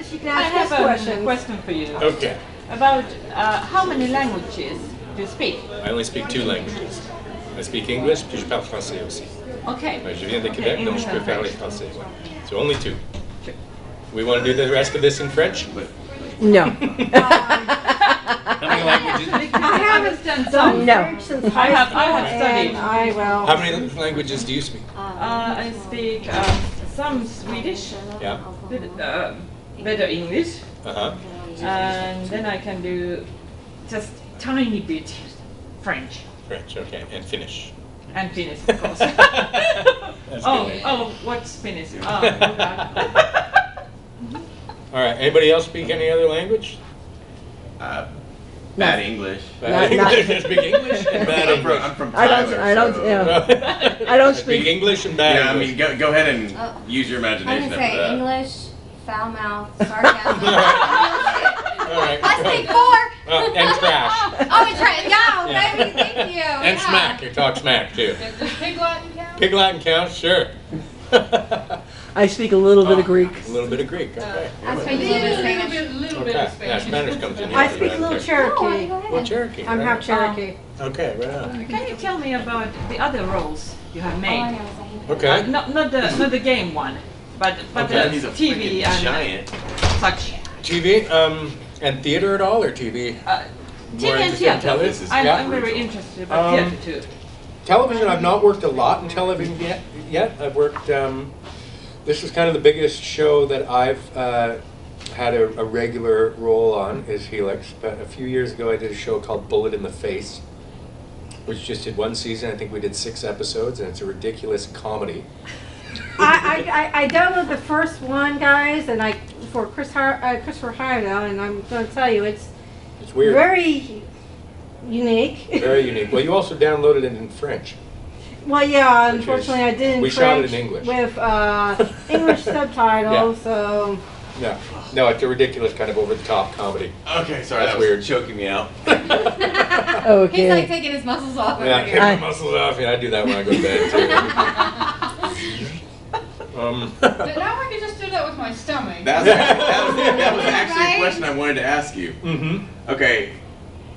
She can I ask have us a questions. question for you. Okay. About how many languages do you speak? I only speak 2 languages. I speak English, puis je parle français aussi. Okay. Je viens de Okay, Québec, donc English je peux and parler French. français. Ouais. So only 2. We want to do the rest of this in French? No. How many languages? I haven't done done no. French since high I school, have studied. and I will. How many languages do you speak? I speak some Swedish, Yeah. better English, Uh-huh. and then I can do just tiny bit French French, okay. And Finnish. and Finnish, of course. That's good. Oh, what's Finnish? Oh, okay. All right. Anybody else speak any other language? Bad English. Bad English. I speak English and bad English. I'm from I Tyler. don't, so- yeah. I don't speak speak. English and bad Yeah, I English. mean, go ahead and use your I'm imagination gonna after say that. English, foul mouth, sarcasm. All right. I speak 4. And trash. Oh, we tried. Yeah, baby, thank you. And yeah. smack. You talk smack too. Does Pig Latin count? Pig Latin counts? Sure. I speak a little bit of Greek. A little bit of Greek. Okay. I speak a A little bit of little Spanish. bit, little bit Okay. of Yeah, Spanish. Spanish comes in here. I speak a little Oh, Cherokee. go ahead. Well, Cherokee. I'm right. half Cherokee. Okay, right on. Can you tell me about the other roles you have Oh, I made? know. Okay. Not the game one, but Okay. He's a TV freaking and giant. such. TV, and theater at all, or TV? TV and interested in theater. television? I'm Yeah. very interested about theater too. Television, I've not worked a lot in television yet. I've worked, this is kind of the biggest show that I've had a regular role on, is Helix. But a few years ago I did a show called Bullet in the Face, which just did 1 season. I think we did 6 episodes, and it's a ridiculous comedy. I downloaded the first one, guys, and for Christopher Hyde, and I'm going to tell you, it's weird. very unique. Very unique. Well, you also downloaded it in French. Well, yeah, Which unfortunately, I did in we shot it French in English. with English subtitles. Yeah. So Yeah. No, it's a ridiculous kind of over-the-top comedy. Okay, sorry, That's that was weird. choking me out. okay. He's like taking his muscles off Yeah, over take here. my muscles off. Yeah, I do that when I go to bed too. But now I can just do that with my stomach. That was actually a Right? question I wanted to ask you. Mm-hmm. Okay.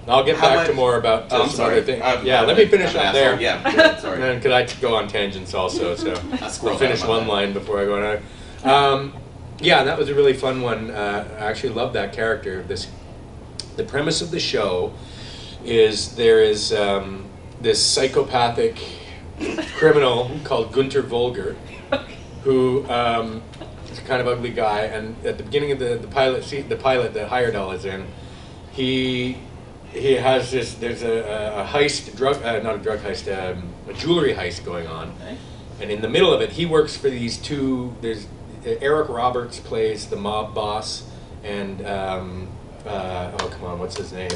I'll get How back much- to more about Oh, I'm some sorry. other things. Yeah, let me finish I'm an up there. asshole. Yeah, good, sorry. And then, because I go on tangents also, so I I'll scrolled finish out my one life. line before I go on. Yeah, that was a really fun one. I actually love that character. The premise of the show is there is this psychopathic criminal called Gunter Volger, who is a kind of ugly guy. And at the beginning of the pilot that Heyerdahl is in, he has this. There's a heist, not a drug heist, a jewelry heist going on, Okay. and in the middle of it, he works for these two. There's Eric Roberts plays the mob boss, and oh come on, what's his name?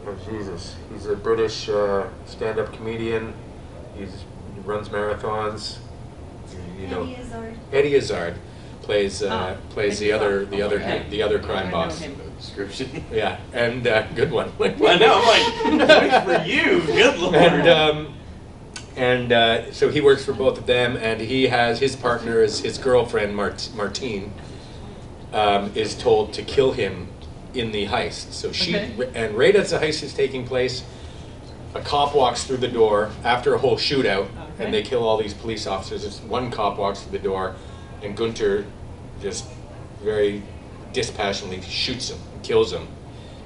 Oh Jesus, he's a British stand-up comedian. He runs marathons. You know, Eddie Izzard plays plays the other crime I know boss. him. Description. Yeah, and good one. I know, I'm like, voice for you, good lord. And so he works for both of them, and he has his partner is his girlfriend Martine is told to kill him in the heist. So and right as the heist is taking place, a cop walks through the door after a whole shootout, Okay. and they kill all these police officers. This one cop walks through the door, and Gunter just very dispassionately shoots him, kills him.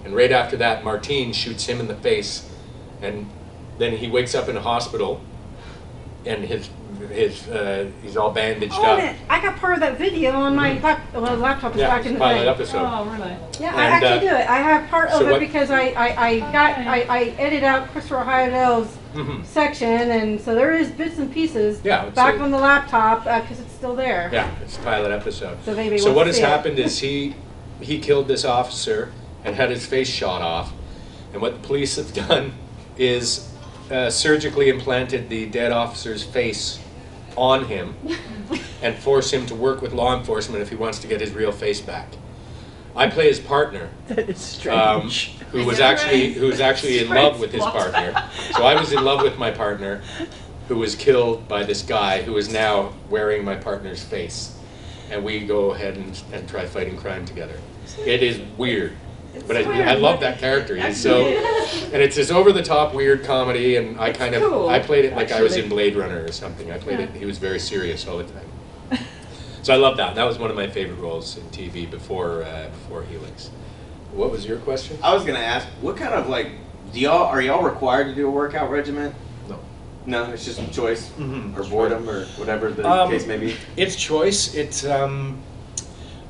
And right after that, Martine shoots him in the face, and then he wakes up in a hospital, and he's all bandaged up. I got part of that video on my laptop. Is Yeah, back it's in the pilot thing. episode. Oh, really? Yeah, I And, actually do it. I have part of so it what- because I edited out Christopher Hyde's Mhm. section, and so there is bits and pieces Yeah, back so- on the laptop because it's still there. Yeah, it's a pilot episode. So maybe So we'll what has see it. happened is he killed this officer and had his face shot off, and what the police have done is surgically implanted the dead officer's face on him and force him to work with law enforcement if he wants to get his real face back. I play his partner, That is strange. who was actually in love with his partner. So I was in love with my partner, who was killed by this guy who is now wearing my partner's face. and we go ahead and try fighting crime together. It is weird. But I love that character. He's so, and it's this over-the-top weird comedy, and I kind of cool, I played it like I was actually. in Blade Runner or something. I played it. He was very serious all the time. So I love that. That was one of my favorite roles in TV before Helix. What was your question? I was gonna ask, what kind of like, are y'all required to do a workout regimen? No. No, it's just choice Mhm. or boredom or whatever the case may be. It's choice. It's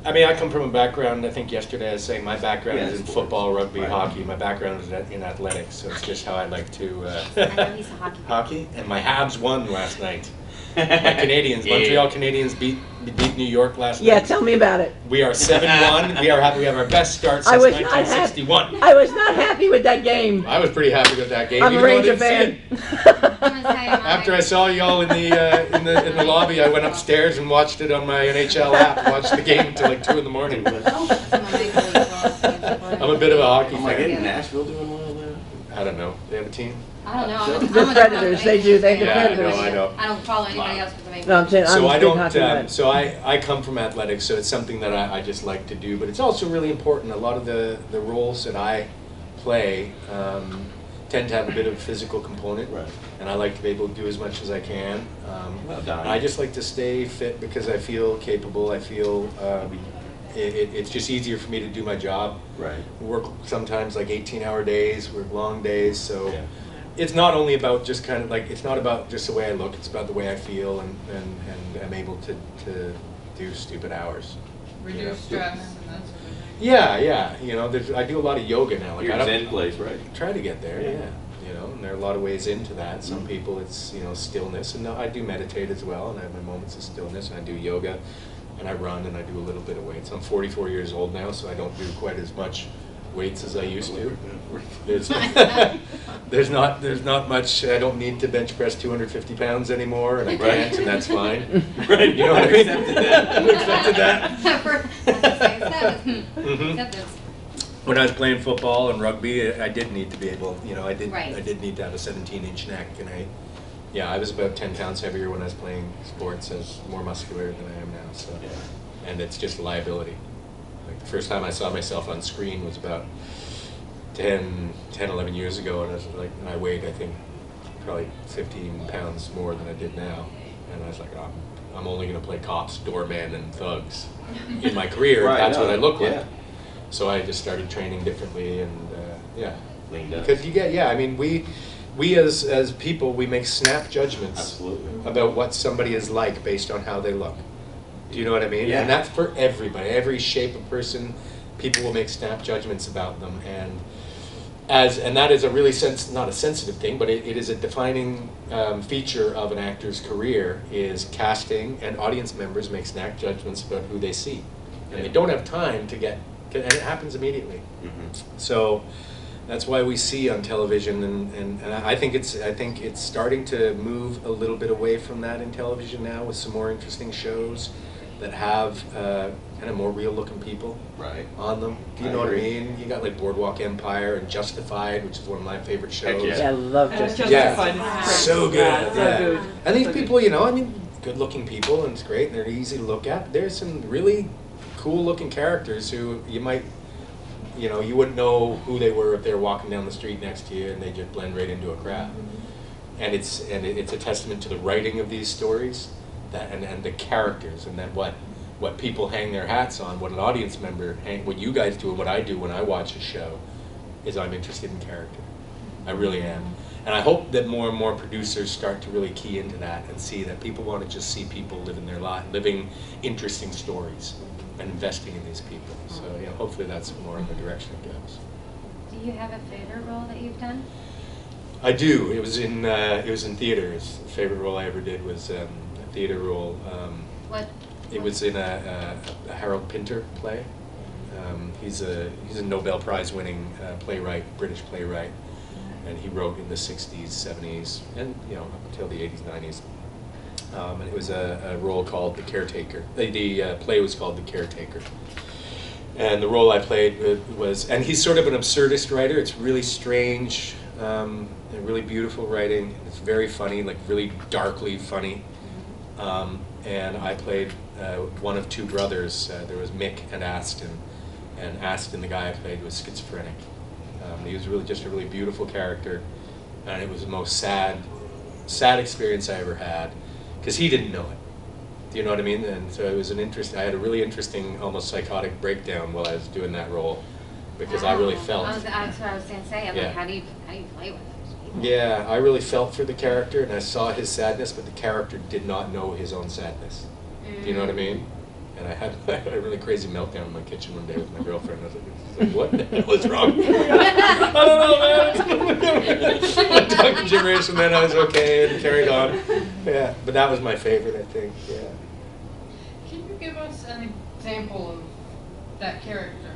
I mean, I come from a background, I think yesterday I was saying my background is in sports. football, rugby, Right. hockey. My background is in athletics, so it's just how I like to... I know he's a hockey. Hockey? And my Habs won last night. My Canadians, Yeah. Montreal Canadiens beat New York last Yeah, night. tell me about it. We are 7-1. We are happy. We have our best start I since was not happy. 1961. I was not happy with that game. I was pretty happy with that game. I'm a even though I Ranger didn't see fan. it. I'm gonna say, After I saw y'all in the lobby, I went upstairs and watched it on my NHL app. Watched the game until like 2 in the morning. I'm a bit of a hockey I'm like, fan. isn't Nashville doing well now? I don't know. They have a team. I don't know. The Predators, they do. They have the Yeah, I Predators. know. I know. I don't follow anybody else because No, I'm saying I'm So a I big don't. hockey fan. So I come from athletics, so it's something that I just like to do. But it's also really important. A lot of the roles that I play tend to have a bit of a physical component, Right. and I like to be able to do as much as I can. Well done. I just like to stay fit because I feel capable. I feel it's just easier for me to do my job. Right. Work sometimes like 18-hour days, work long days, so. Yeah. It's not only about just kind of like, it's not about just the way I look, it's about the way I feel and I'm able to do stupid hours. Reduce stress and that sort of thing. Yeah, you know, I do a lot of yoga now. Like Your I don't Zen place, right? try to get there, yeah. You know, and there are a lot of ways into that. Some Mhm. people it's, you know, stillness, and I do meditate as well, and I have my moments of stillness, and I do yoga, and I run, and I do a little bit of weights. I'm 44 years old now, so I don't do quite as much weights as I used to. There's not much. I don't need to bench press 250 pounds anymore, and I can't, and that's fine. Right. You know what I mean? Accepted that. You accepted that. Mhm. Acceptance. When I was playing football and rugby, I did need to be able. You know, I did. Right. I did need to have a 17-inch neck, and I was about 10 pounds heavier when I was playing sports. I was more muscular than I am now. So, and it's just a liability. Like the first time I saw myself on screen was about 10, 11 years ago, and I was like, and I weighed, I think, probably 15 pounds more than I did now. And I was like, oh, I'm only going to play cops, doorman, and thugs in my career. Right, That's what no, I look like. yeah. So I just started training differently, and Leaned up. because I mean, we as people, we make snap judgments Absolutely. about what somebody is like based on how they look. Do you know what I mean? Yeah. And that's for everybody. Every shape of person, people will make snap judgments about them, and that is a really not a sensitive thing, but it is a defining feature of an actor's career is casting, and audience members make snap judgments about who they see, and they don't have time to get, and it happens immediately. Mm-hmm. So that's why we see on television, and I think it's starting to move a little bit away from that in television now with some more interesting shows that have kind of more real looking people Right. on them. Do you I know what I agree. mean? You got like Boardwalk Empire and Justified, which is one of my favorite shows. Heck Yeah, I love Justice. Justified Yeah, is great. so good. Yeah, so Yeah. good. And these So good. people, you know, I mean, good-looking people, and it's great, and they're easy to look at. There's some really cool-looking characters who you might, you know, you wouldn't know who they were if they were walking down the street next to you, and they just blend right into a crowd. And it's a testament to the writing of these stories, and the characters, and that what people hang their hats on, what an audience member what you guys do, and what I do when I watch a show, is I'm interested in character. I really am. And I hope that more and more producers start to really key into that and see that people want to just see people living their life, living interesting stories, and investing in these people. So yeah, hopefully that's more in the direction it goes. Do you have a favorite role that you've done? I do. It was in theater. The favorite role I ever did was a theater role. What? It was in a Harold Pinter play. He's a Nobel Prize winning playwright, British playwright, and he wrote in the 60s, 70s, and up until the 80s, 90s. And it was a role called The Caretaker. The play was called The Caretaker. And the role I played was, and he's sort of an absurdist writer. It's really strange, and really beautiful writing. It's very funny, like really darkly funny. And I played one of two brothers. There was Mick and Aston, the guy I played, was schizophrenic. He was really just a really beautiful character, and it was the most sad experience I ever had, because he didn't know it. Do you know what I mean? And so it was I had a really interesting, almost psychotic breakdown while I was doing that role, because I really felt. That's what I was going to say. I'm Yeah. like, how do you play with those people? Yeah, I really felt for the character, and I saw his sadness, but the character did not know his own sadness. Do you know what I mean? And I had a really crazy meltdown in my kitchen one day with my girlfriend. I was like, what the hell is wrong? I don't know, man. I talked gibberish, and then I was okay and carried on. Yeah, but that was my favorite, I think. Yeah. Can you give us an example of that character?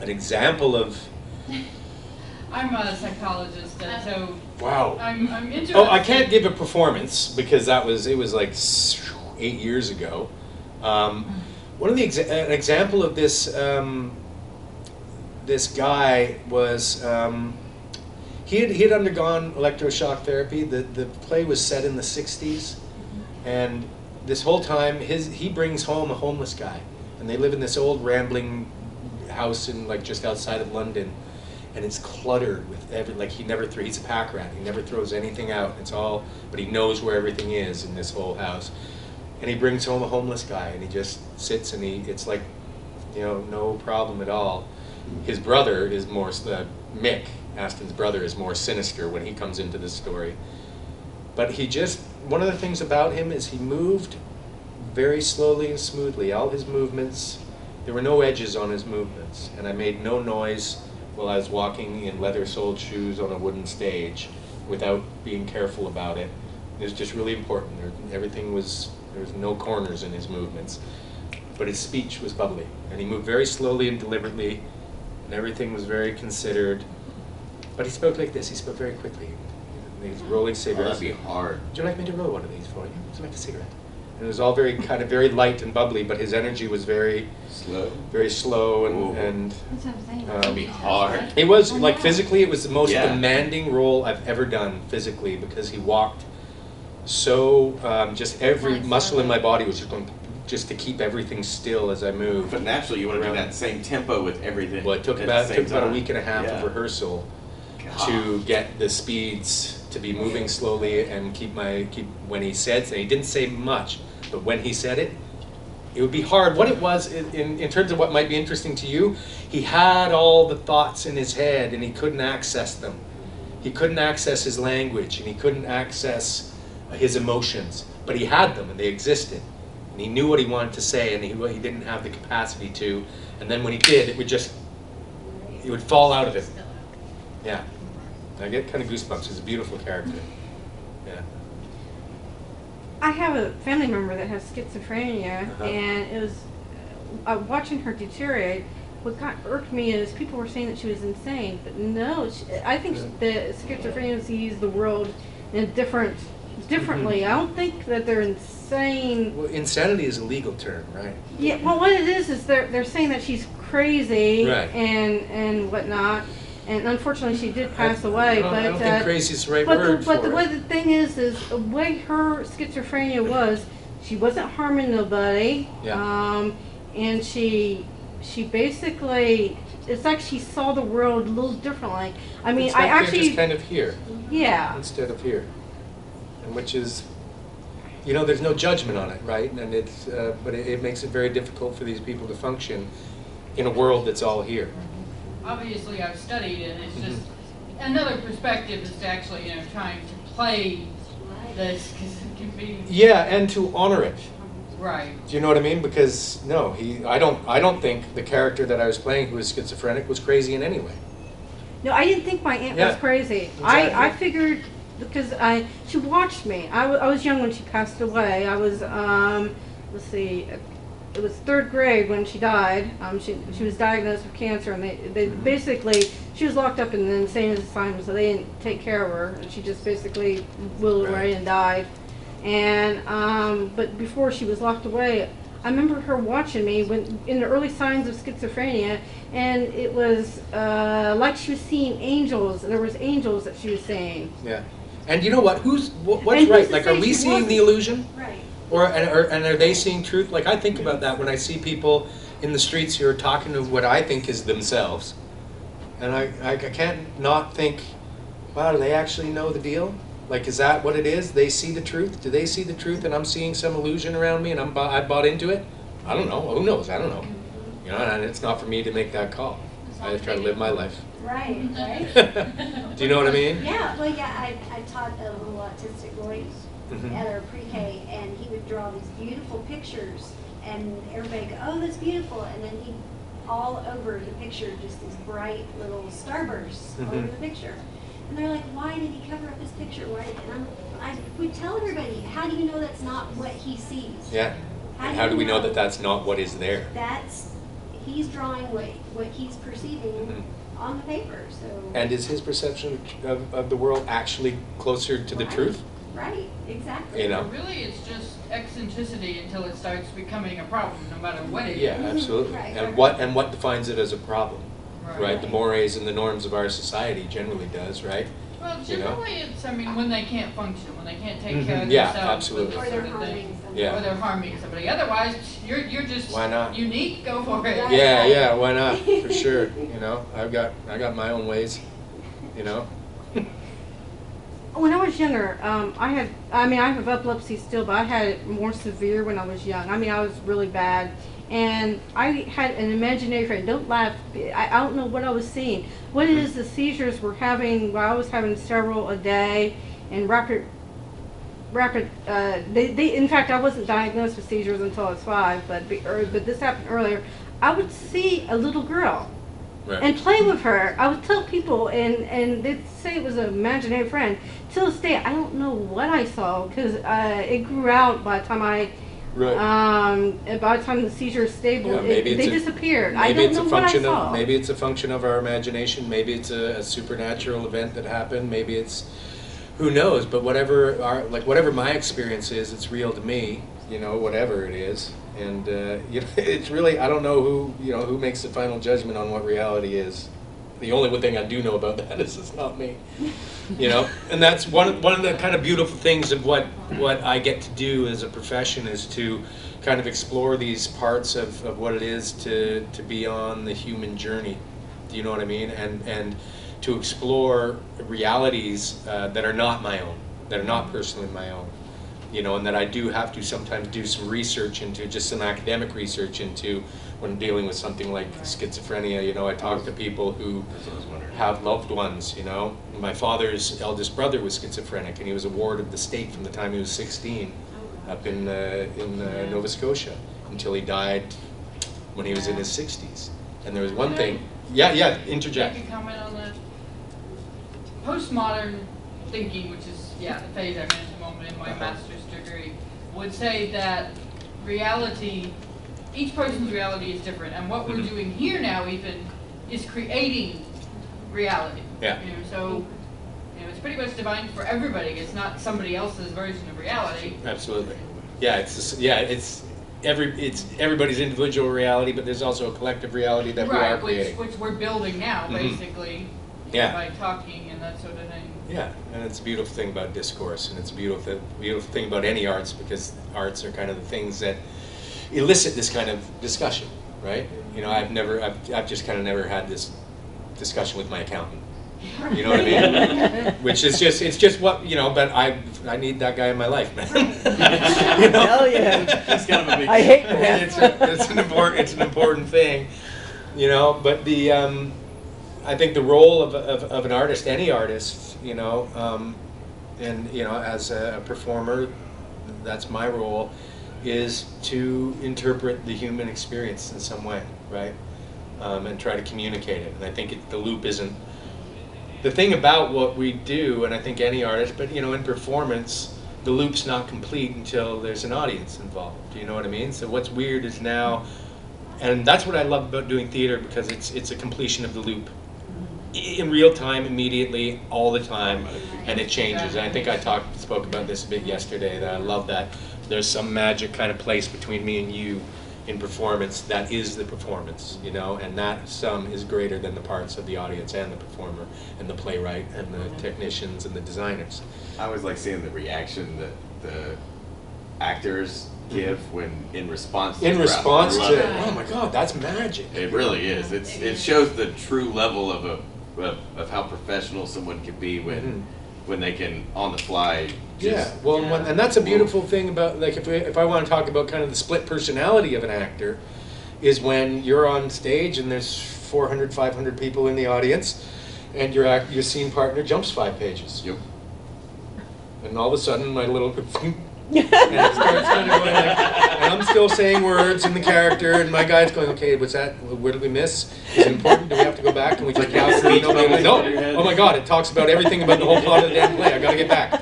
An example of. I'm a psychologist, and so Wow. I'm interested. Oh, I can't give a performance because it was like 8 years ago. One of an example of this this guy was he had undergone electroshock therapy. The play was set in the 60s, and this whole time he brings home a homeless guy, and they live in this old rambling house in like just outside of London, and it's cluttered with he's a pack rat. He never throws anything out. It's all, but he knows where everything is in this whole house. And he brings home a homeless guy, and he just sits, and it's like, no problem at all. His brother is more, Mick, Aston's brother, is more sinister when he comes into the story. But one of the things about him is he moved very slowly and smoothly. All his movements, there were no edges on his movements, and I made no noise while I was walking in leather-soled shoes on a wooden stage without being careful about it. It was just really important. There was no corners in his movements. But his speech was bubbly, and he moved very slowly and deliberately, and everything was very considered. But he spoke like this. He spoke very quickly. He was rolling Oh, cigarettes. that'd be hard. Would you like me to roll one of these for you? Would you like a cigarette? And it was all very light and bubbly, but his energy was very slow and That's what I'm saying. That'd be hard. it was like physically, it was the most Yeah. demanding role I've ever done physically, because he walked so just every muscle in my body was just going just to keep everything still as I moved. But naturally, you want to do around. that same tempo with everything. Well, it took at the about same a time. week and a half Yeah. of rehearsal God. to get the speeds to be moving slowly and keep when he said, and he didn't say much, but when he said it would be hard. What it was, in terms of what might be interesting to you, he had all the thoughts in his head and he couldn't access them. He couldn't access his language, and he couldn't access his emotions, but he had them and they existed. And he knew what he wanted to say, and he didn't have the capacity to. And then when he did, he would fall out of it. Yeah. I get kind of goosebumps. He's a beautiful character. Yeah. I have a family member that has schizophrenia, Uh-huh. and it was watching her deteriorate. What irked me is people were saying that she was insane, but no, I think the schizophrenia sees the world in a differently. I don't think that they're insane. Well, insanity is a legal term, right? Yeah, well, what it is they're saying that she's crazy Right. and whatnot, and unfortunately she did pass away. I But don't think crazy is the right but word the for way it. the thing is the way her schizophrenia was, she wasn't harming nobody. Yeah. And she basically, it's like she saw the world a little differently. I mean, It's I like they're actually, just kind of here yeah. instead of here, and which is, there's no judgment on it, right? And it's, but it makes it very difficult for these people to function in a world that's all here. Obviously, I've studied, and it's just another perspective is to actually, trying to play this, because it can be Yeah, and to honor it. right. Do you know what I mean? Because I don't think the character that I was playing, who was schizophrenic, was crazy in any way. No, I didn't think my aunt Yeah, was crazy. exactly. I figured, because she watched me. I was young when she passed away. I was, let's see, it was 3rd grade when she died. She was diagnosed with cancer, and they basically, she was locked up in an insane asylum, so they didn't take care of her, and she just basically willed away and died. And but before she was locked away, I remember her watching me when in the early signs of schizophrenia, and it was like she was seeing angels. There was angels that she was seeing. Yeah. And you know what? What's And who's right? to Like, say are we she seeing wasn't? the illusion? Right. And are they seeing truth? Like, I think about that when I see people in the streets who are talking to what I think is themselves, and I can't not think, wow, do they actually know the deal? Like, is that what it is? They see the truth? Do they see the truth and I'm seeing some illusion around me and I bought into it? I don't know. Who knows? I don't know. You know, and it's not for me to make that call. I just try to live my life. Right, right. Do you know what I mean? Yeah, well, yeah, I taught a little autistic boys at our pre-K, and he would draw these beautiful pictures, and everybody go, oh, that's beautiful, and then he all over the picture, just these bright little starbursts all over the picture. And they're like, why did he cover up his picture? Why? And I would tell everybody, how do you know that's not what he sees? Yeah. How do we know that that's not what is there? That's, he's drawing what he's perceiving on the paper, so. And is his perception of the world actually closer to the truth? Right, exactly. You know? Really, it's just eccentricity until it starts becoming a problem, no matter what it is. Yeah, absolutely. Right. And what defines it as a problem? Right. The mores and the norms of our society generally does, right? Well, You know? generally it's, I mean, when they can't function, when they can't take care of Yeah, themselves. absolutely. With Or this they're sort of thing. harming somebody. Yeah. Or they're harming somebody. Otherwise, you're just Why not? unique, go for it. Right. Yeah, why not? For sure. You know, I got my own ways. You know. When I was younger, I have epilepsy still, but I had it more severe when I was young. I mean, I was really bad. And I had an imaginary friend. Don't laugh. I don't know what I was seeing. What it is the seizures were having, well, I was having several a day, and in fact, I wasn't diagnosed with seizures until I was 5, but this happened earlier. I would see a little girl and play with her. I would tell people, and they'd say it was an imaginary friend. Till this day, I don't know what I saw, because it grew out by the time by the time the seizure is stable, Yeah, they disappeared. Maybe I don't it's know a what I function saw. of maybe it's a function of our imagination. Maybe it's a supernatural event that happened. Maybe it's, who knows? But whatever my experience is, it's real to me. You know, whatever it is, and you know, it's really, I don't know who makes the final judgment on what reality is. The only thing I do know about that is it's not me. You know, and that's one of the kind of beautiful things of what I get to do as a profession, is to kind of explore these parts of what it is to be on the human journey. Do you know what I mean? And to explore realities that are not my own, that are not personally my own. You know, and that I do have to sometimes do some research into, just some academic research into, when dealing with something like schizophrenia. You know, I talk to people who have loved ones, you know. My father's eldest brother was schizophrenic, and he was a ward of the state from the time he was 16 up in Nova Scotia until he died when he was in his 60s. And there was one thing, interject. Make a comment on that. Postmodern thinking, which is the phase I'm in at the moment in my master's degree, would say that reality, each person's reality is different, and what we're doing here now even is creating reality. Yeah. You know, so it's pretty much defined for everybody. It's not somebody else's version of reality. Absolutely. Yeah, it's everybody's individual reality, but there's also a collective reality that we are creating. Which we're building now, basically. Yeah. By talking and that sort of thing. Yeah, and it's a beautiful thing about discourse, and it's a beautiful thing about any arts, because arts are kind of the things that elicit this kind of discussion, right? You know, I've just kind of never had this discussion with my accountant. You know what I mean? Which is it's just what, you know, but I need that guy in my life, man. You know? Hell yeah. That's kind of a big I hate that. It's an important thing, you know. But I think the role of an artist, any artist, you know, and you know, as a performer, that's my role, is to interpret the human experience in some way, right? And try to communicate it. And I think the loop isn't the thing about what we do, and I think any artist, but you know, in performance, the loop's not complete until there's an audience involved. Do you know what I mean? So what's weird is now, and that's what I love about doing theater, because it's a completion of the loop in real time, immediately, all the time, and it changes. And I think I spoke about this a bit yesterday, that I love that there's some magic kind of place between me and you in performance that is the performance, you know, and that sum is greater than the parts of the audience and the performer and the playwright and the technicians and the designers. I always like seeing the reaction that actors give when in response to In the crowd. response I love to, it. oh my God, that's magic. It really is. It shows the true level of how professional someone can be when they can on the fly. Yeah, well, and that's a beautiful thing about, like, if I want to talk about kind of the split personality of an actor, is when you're on stage and there's 400, 500 people in the audience, and your scene partner jumps 5 pages. Yep. And all of a sudden, my little and it starts kind of going like, and I'm still saying words in the character, and my guy's going, okay, what's that? Where did we miss? Is it important? Do we have to go back? Can we take out? No. Oh my God! It talks about everything about the whole plot of the damn play. I got to get back.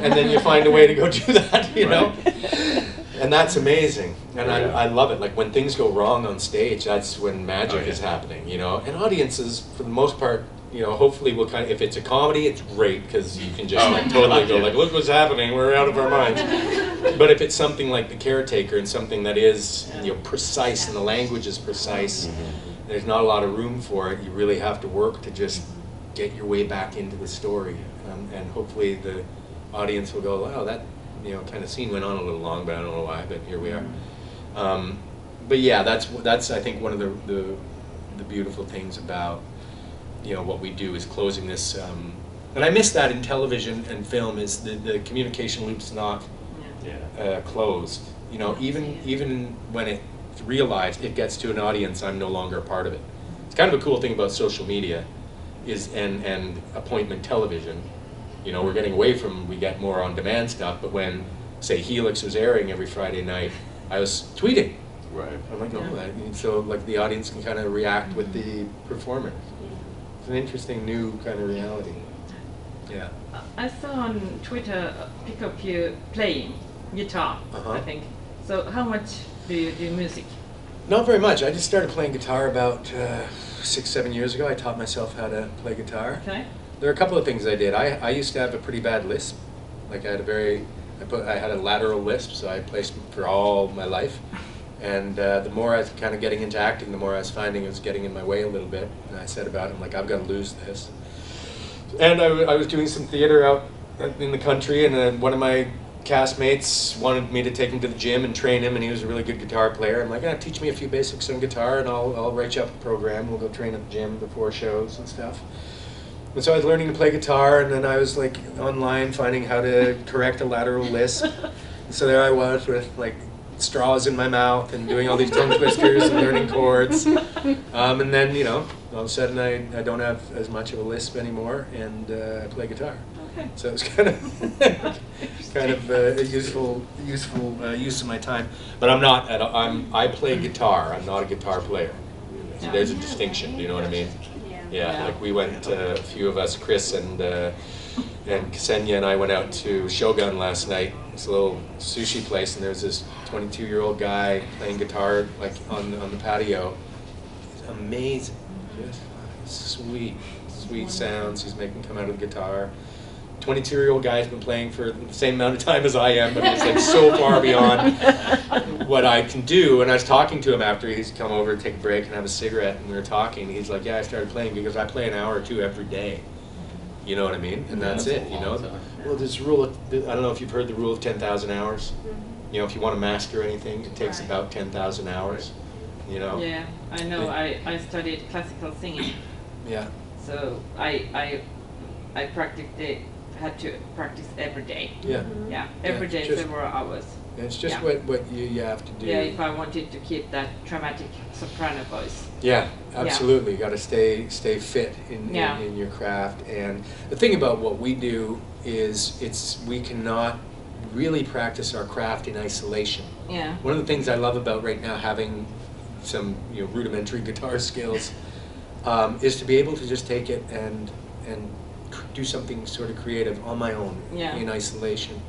And then you find a way to go do that, you know. And that's amazing, and I love it. Like when things go wrong on stage, that's when magic is happening, you know. And audiences, for the most part, you know, hopefully will kind of, if it's a comedy, it's great because you can just totally go like, look what's happening, we're out of our minds. But if it's something like The Caretaker and something that is, you know, precise and the language is precise, there's not a lot of room for it. You really have to work to just get your way back into the story, and hopefully the audience will go, wow, that, you know, kind of scene went on a little long, but I don't know why, but here we are. But yeah, that's I think one of the beautiful things about, you know, what we do is closing this, and I miss that in television and film, is the communication loop's not closed. You know, even when it's realized, it gets to an audience, I'm no longer a part of it. It's kind of a cool thing about social media, is and appointment television. You know, we're getting away from, we get more on-demand stuff, but when, say, Helix was airing every Friday night, I was tweeting. Right. I'm like, no, so like the audience can kind of react with the performer. It's an interesting new kind of reality. Yeah. I saw on Twitter pick up you playing guitar, I think. So how much do you do music? Not very much. I just started playing guitar about 6-7 years ago. I taught myself how to play guitar. Okay. There are a couple of things I did. I used to have a pretty bad lisp. Like I had a lateral lisp, so I played for all my life. And the more I was kind of getting into acting, the more I was finding it was getting in my way a little bit. And I said about it, I'm like, I've got to lose this. And I was doing some theater out in the country, and one of my castmates wanted me to take him to the gym and train him, and he was a really good guitar player. I'm like, teach me a few basics on guitar, and I'll write you up a program. We'll go train at the gym before shows and stuff. And so I was learning to play guitar, and then I was like online finding how to correct a lateral lisp. And so there I was with like straws in my mouth and doing all these tongue twisters and learning chords. And then, you know, all of a sudden I don't have as much of a lisp anymore, and I play guitar. Okay. So it's kind of a useful use of my time. But I play guitar. I'm not a guitar player. So there's a distinction. You know what I mean? Yeah. Like we went, a few of us, Chris and Ksenia and I went out to Shogun last night. It's a little sushi place, and there's this 22-year-old guy playing guitar like on the patio. It's amazing. Just sweet sounds he's making come out of the guitar. 22-year-old guy's been playing for the same amount of time as I am, but it's like so far beyond what I can do. And I was talking to him after he's come over to take a break and have a cigarette, and we were talking. He's like, yeah, I started playing because I play an hour or two every day. You know what I mean? And that's it, you know? Well, there's a rule I don't know if you've heard the rule of 10,000 hours. You know, if you want to master anything, it takes about 10,000 hours, you know? Yeah, I know. I studied classical singing. Yeah. So I practically had to practice every day. Yeah. Yeah, every day, just several hours. It's just what you have to do. Yeah, if I wanted to keep that dramatic soprano voice. Yeah, absolutely. You got to stay fit in your craft. And the thing about what we do is we cannot really practice our craft in isolation. Yeah. One of the things I love about right now having some rudimentary guitar skills is to be able to just take it and do something sort of creative on my own in isolation.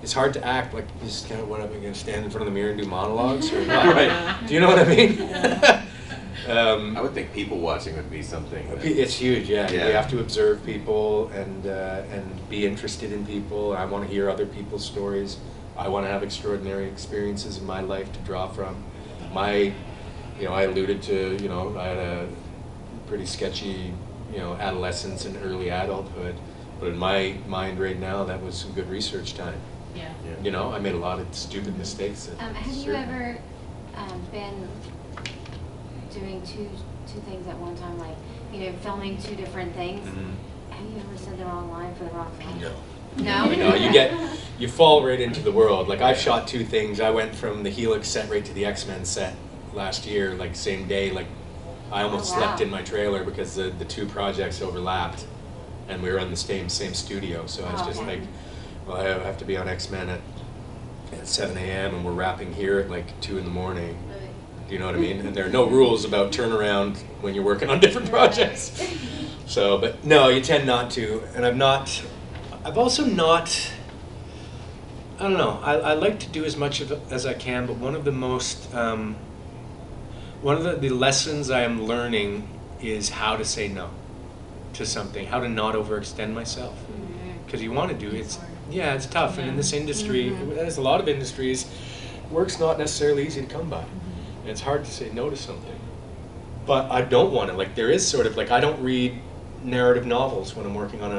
It's hard to act like you just kind of, what am I going to stand in front of the mirror and do monologues? Or right? Do you know what I mean? I would think people watching would be something. It's huge, yeah. You have to observe people and be interested in people. I want to hear other people's stories. I want to have extraordinary experiences in my life to draw from. I alluded to, I had a pretty sketchy, adolescence and early adulthood. But in my mind right now, that was some good research time. Yeah. You know, I made a lot of stupid mistakes. Have you certainly- ever been doing two things at one time, like, filming two different things? Mhm. Have you ever said the wrong line for the wrong thing? No. No? You know, you fall right into the world. Like I've shot two things. I went from the Helix set right to the X-Men set last year, like same day. Like I almost Oh, wow. slept in my trailer because the two projects overlapped, and we were in the same studio. So I was Oh, just okay. like, well, I have to be on X-Men at 7 a.m. and we're wrapping here at like 2 in the morning. Do you know what I mean? And there are no rules about turnaround when you're working on different projects. So, but no, you tend not to. And I've also not, I don't know, I like to do as much of it as I can, but one of the lessons I am learning is how to say no to something, how to not overextend myself. Because you want to do it. It's tough. And in this industry, as a lot of industries, work's not necessarily easy to come by. And it's hard to say no to something. But I don't want to. Like there is sort of like I don't read narrative novels when I'm working on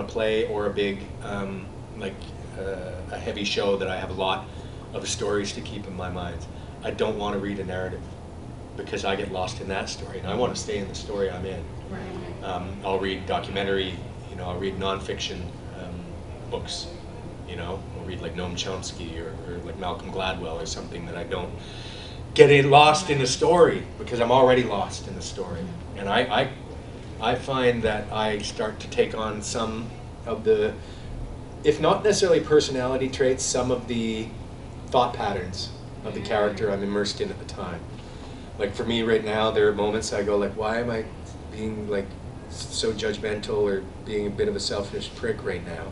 a play or a big a heavy show that I have a lot of stories to keep in my mind. I don't want to read a narrative because I get lost in that story, and I want to stay in the story I'm in. Right. I'll read documentary, I'll read nonfiction books, I'll read like Noam Chomsky or like Malcolm Gladwell or something that I don't get lost in the story because I'm already lost in the story. And I find that I start to take on some of the, if not necessarily personality traits, some of the thought patterns of the character I'm immersed in at the time. Like for me right now, there are moments I go like, why am I being like so judgmental or being a bit of a selfish prick right now?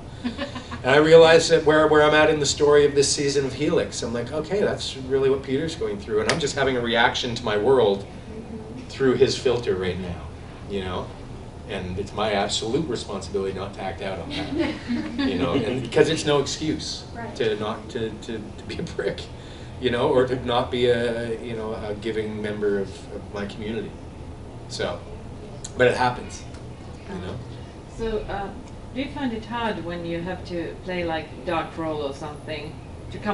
And I realize that where I'm at in the story of this season of Helix, I'm like, okay, that's really what Peter's going through, and I'm just having a reaction to my world through his filter right now, and it's my absolute responsibility not to act out on that, and because it's no excuse to not to be a prick, or to not be a giving member of my community. So, but it happens, So, do you find it hard when you have to play like dark role or something to come